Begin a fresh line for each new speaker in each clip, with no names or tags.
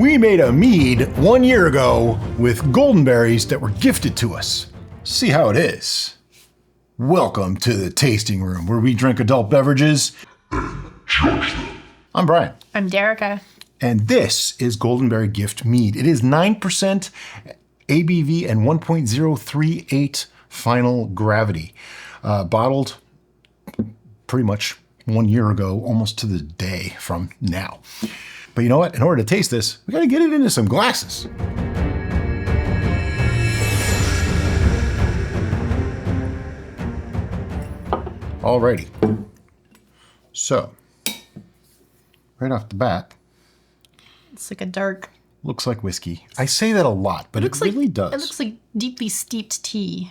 We made a mead 1 year ago with goldenberries that were gifted to us. See how it is. Welcome to the tasting room where we drink adult beverages and judge them. I'm Brian.
I'm Derica.
And this is Goldenberry Gift Mead. It is 9% ABV and 1.038 final gravity. Bottled pretty much 1 year ago, almost to the day from now. But you know what? In order to taste this, we gotta get it into some glasses. Alrighty. So, right off the bat,
It's like a dark...
looks like whiskey. I say that a lot, but it really does.
It looks like deeply steeped tea.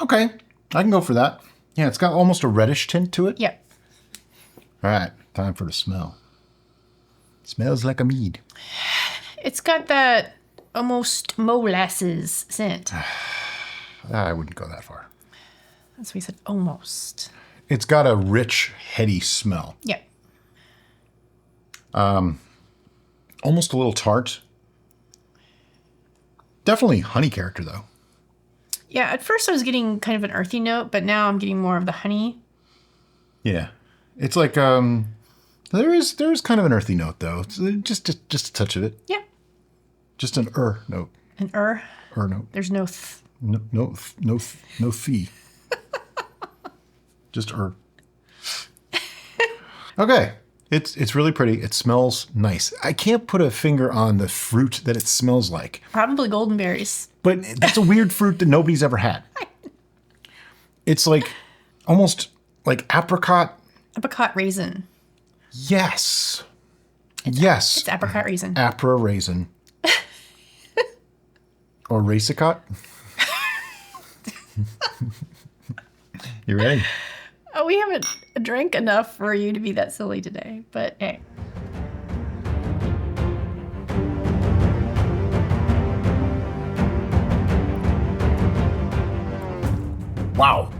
Okay, I can go for that. Yeah, it's got almost a reddish tint to it.
Yep.
All right, time for the smell. Smells like a mead.
It's got that almost molasses scent.
I wouldn't go that far.
That's what we said, almost.
It's got a rich, heady smell.
Yep.
Almost a little tart. Definitely honey character, though.
Yeah, at first I was getting kind of an earthy note, but now I'm getting more of the honey.
Yeah. It's like, there is kind of an earthy note, though. It's just a touch of it.
Yeah.
Just an note.
An
note.
There's no
No fee. Just Okay. It's really pretty. It smells nice. I can't put a finger on the fruit that it smells like.
Probably goldenberries.
But that's a weird fruit that nobody's ever had. It's like almost like apricot.
Apricot raisin.
Yes. Yes.
It's apricot raisin.
Apra raisin. Or racicot. You ready?
Oh, we haven't drank enough for you to be that silly today, but hey.
Wow.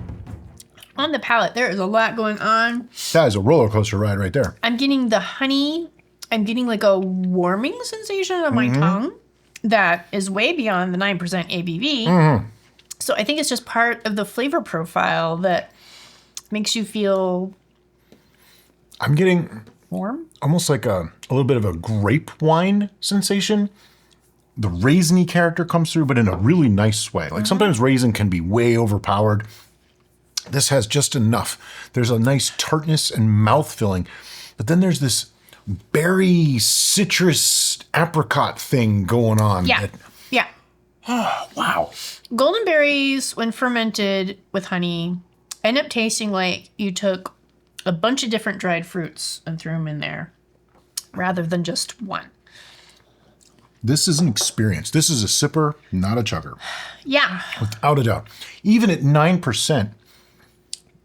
On the palate, there is a lot going on.
That is a roller coaster ride right there.
I'm getting the honey. I'm getting like a warming sensation on my tongue that is way beyond the 9% ABV. So I think it's just part of the flavor profile that makes you feel...
I'm getting
warm?
Almost like a little bit of a grape wine sensation. The raisiny character comes through, but in a really nice way. Like sometimes raisin can be way overpowered. This has just enough. There's a nice tartness and mouth-filling, but then there's this berry citrus apricot thing going on.
Yeah. Yeah.
Oh, wow.
Goldenberries, when fermented with honey, end up tasting like you took a bunch of different dried fruits and threw them in there rather than just one.
This is an experience. This is a sipper, not a chugger.
Yeah.
Without a doubt. Even at 9%,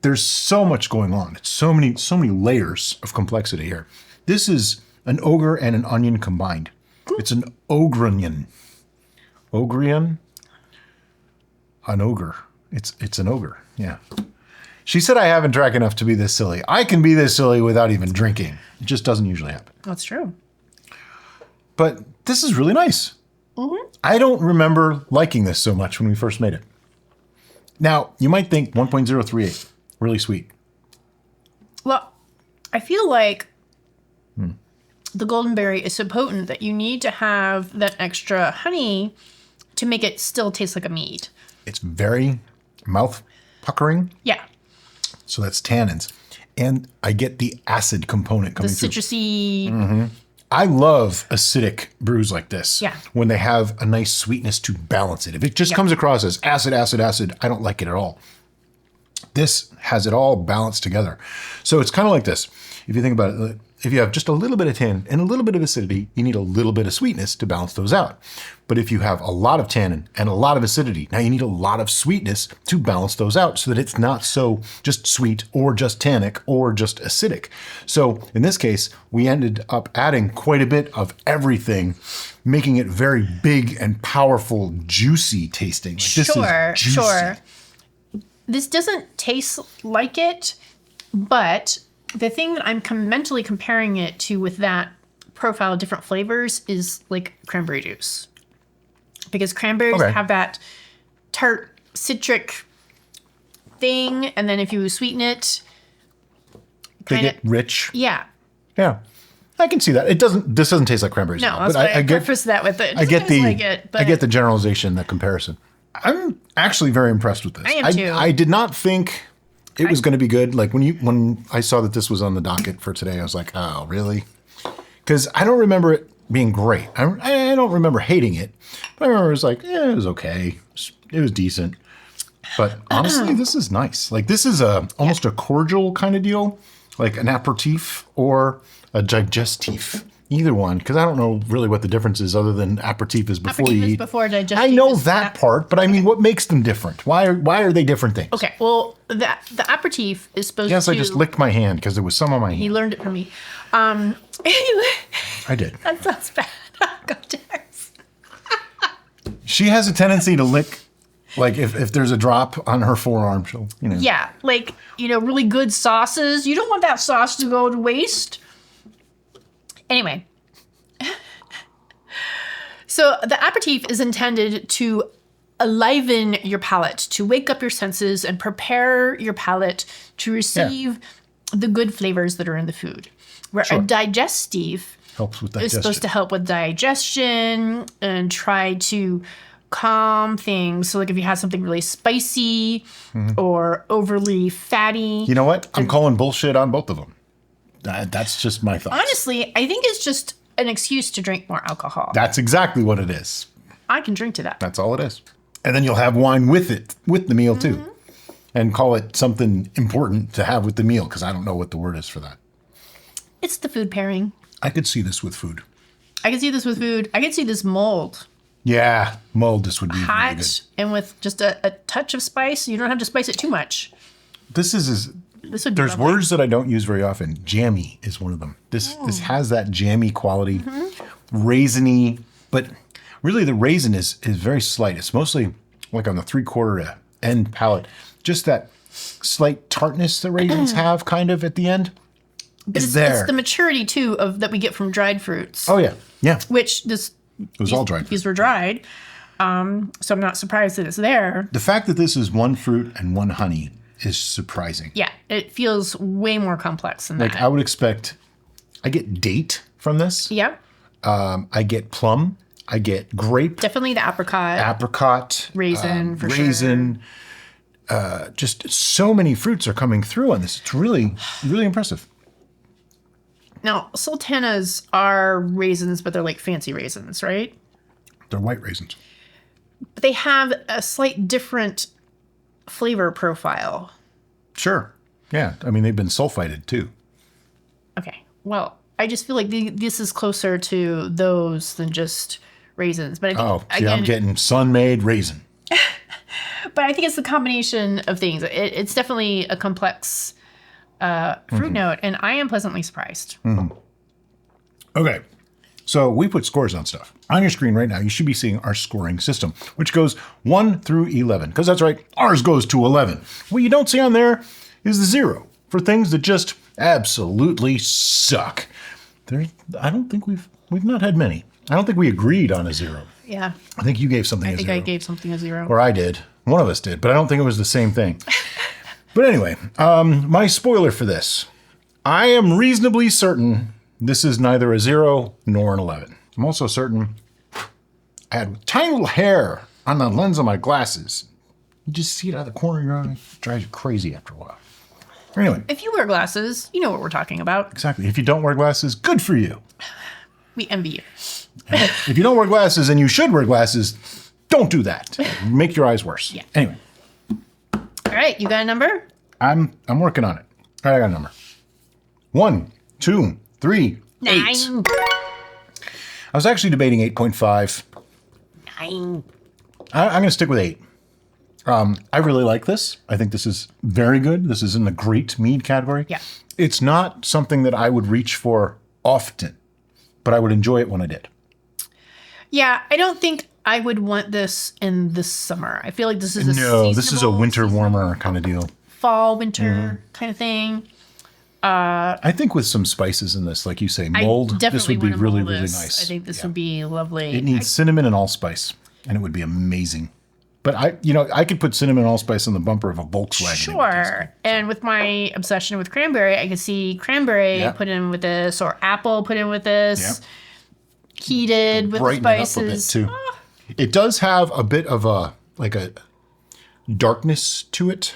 there's so much going on. It's so many layers of complexity here. This is an ogre and an onion combined. It's an ogreonion. Ogreon? An ogre. It's an ogre, yeah. She said I haven't drank enough to be this silly. I can be this silly without even drinking. It just doesn't usually happen.
That's true.
But this is really nice. I don't remember liking this so much when we first made it. Now, you might think 1.038, really sweet.
Well, I feel like the goldenberry is so potent that you need to have that extra honey to make it still taste like a mead.
It's very mouth puckering.
Yeah.
So that's tannins. And I get the acid component coming through.
The citrusy...
I love acidic brews like this.
Yeah.
When they have a nice sweetness to balance it. If it just comes across as acid, acid, acid, I don't like it at all. This has it all balanced together. So it's kind of like this. If you think about it, if you have just a little bit of tannin and a little bit of acidity, you need a little bit of sweetness to balance those out. But if you have a lot of tannin and a lot of acidity, now you need a lot of sweetness to balance those out so that it's not so just sweet or just tannic or just acidic. So in this case, we ended up adding quite a bit of everything, making it very big and powerful, juicy tasting. Like this is juicy.
Sure. This doesn't taste like it, but the thing that I'm mentally comparing it to with that profile of different flavors is like cranberry juice. Because cranberries have that tart, citric thing. And then if you sweeten it,
they get rich.
Yeah.
Yeah. I can see that. This doesn't taste like cranberries.
No, that's why I preface that with it.
I get the generalization, the comparison. I'm actually very impressed with this.
I am too.
I did not think it was going to be good. Like when I saw that this was on the docket for today, I was like, oh, really? Because I don't remember it being great. I don't remember hating it. But I remember it was like, it was okay. It was decent. But honestly, this is nice. Like this is almost a cordial kind of deal, like an aperitif or a digestif. Either one, because I don't know really what the difference is other than aperitif is before you eat.
Before digestif.
I know that part, but I mean, what makes them different? Why are they different things?
Okay, well, the aperitif is supposed to...
Yes, I just licked my hand because there was some on my hand.
He learned it from me.
I did.
That sounds bad. Go, Jax.
She has a tendency to lick, like if there's a drop on her forearm, she'll,
Yeah, like, really good sauces. You don't want that sauce to go to waste. Anyway. So the aperitif is intended to enliven your palate, to wake up your senses and prepare your palate to receive the good flavors that are in the food. Where a digestif
helps with
is supposed to help with digestion and try to calm things. So like if you have something really spicy or overly fatty.
You know what? I'm calling bullshit on both of them. That's just my thoughts.
Honestly, I think it's just an excuse to drink more alcohol.
That's exactly what it is.
I can drink to that.
That's all it is. And then you'll have wine with it, with the meal too. And call it something important to have with the meal, because I don't know what the word is for that.
It's the food pairing.
I could see this with food.
I could see this with food. I could see this mulled.
Yeah, mulled, this would be
hot
really good.
And with just a touch of spice. You don't have to spice it too much.
This would there's
lovely.
words that I don't use very often. Jammy is one of them. This has that jammy quality, raisiny, but really the raisin is very slight. It's mostly like on the 3/4 to end palate. Just that slight tartness the raisins have kind of at the end.
But it's the maturity too that we get from dried fruits.
Oh yeah. Yeah.
Which
it was all dried.
These were dried. So I'm not surprised that it's there.
The fact that this is one fruit and one honey is surprising.
Yeah, it feels way more complex than that.
Like I would expect, I get date from this.
Yep.
I get plum. I get grape.
Definitely the apricot. Raisin, for
raisin. Just so many fruits are coming through on this. It's really, really impressive.
Now, sultanas are raisins, but they're like fancy raisins, right?
They're white raisins.
But they have a slight different flavor profile.
Sure. Yeah. I mean, they've been sulfited too.
Okay. Well, I just feel like this is closer to those than just raisins. But I think,
I'm getting sun-made raisin.
But I think it's the combination of things. It's definitely a complex fruit note, and I am pleasantly surprised.
Okay. So we put scores on stuff. On your screen right now, you should be seeing our scoring system, which goes 1 through 11. Because that's right, ours goes to 11. What you don't see on there is the 0 for things that just absolutely suck. I don't think we've not had many. I don't think we agreed on a 0.
Yeah.
I think you gave something a 0.
I think I gave something a 0.
Or I did. One of us did, but I don't think it was the same thing. But anyway, my spoiler for this. I am reasonably certain this is neither a 0 nor an 11. I'm also certain I had tiny little hair on the lens of my glasses. You just see it out of the corner of your eye. It drives you crazy after a while. Anyway.
If you wear glasses, you know what we're talking about.
Exactly. If you don't wear glasses, good for you.
We envy you.
If you don't wear glasses and you should wear glasses, don't do that. Make your eyes worse.
Yeah.
Anyway.
All right. You got a number?
I'm working on it. All right, I got a number. 1, 2, 3, 8.
9.
I was actually debating 8.5.
9.
I'm going to stick with 8. I really like this. I think this is very good. This is in the great mead category.
Yeah.
It's not something that I would reach for often, but I would enjoy it when I did.
Yeah, I don't think I would want this in the summer. I feel like this is
this is a winter warmer kind of deal.
Fall, winter kind of thing.
I think with some spices in this, like you say, mold, this would be really, really nice.
I think this would be lovely.
It needs cinnamon and allspice, and it would be amazing. But I could put cinnamon and allspice on the bumper of a Volkswagen.
Sure. And with my obsession with cranberry, I could see cranberry put in with this, or apple put in with this, heated with spices.
It up a bit too. It does have a bit of a darkness to it.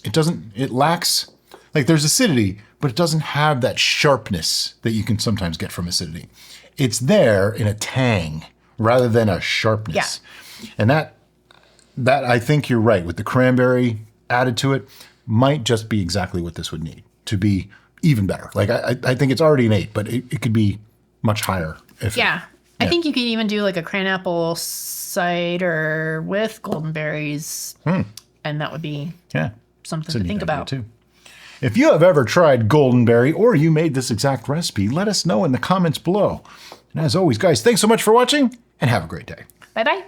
It lacks, like there's acidity, but it doesn't have that sharpness that you can sometimes get from acidity. It's there in a tang rather than a sharpness.
Yeah.
And that I think you're right, with the cranberry added to it, might just be exactly what this would need to be even better. Like I think it's already an 8, but it could be much higher.
I think you could even do like a cranapple cider with goldenberries, and that would be something to think about
too. If you have ever tried goldenberry or you made this exact recipe, let us know in the comments below. And as always, guys, thanks so much for watching and have a great day.
Bye-bye.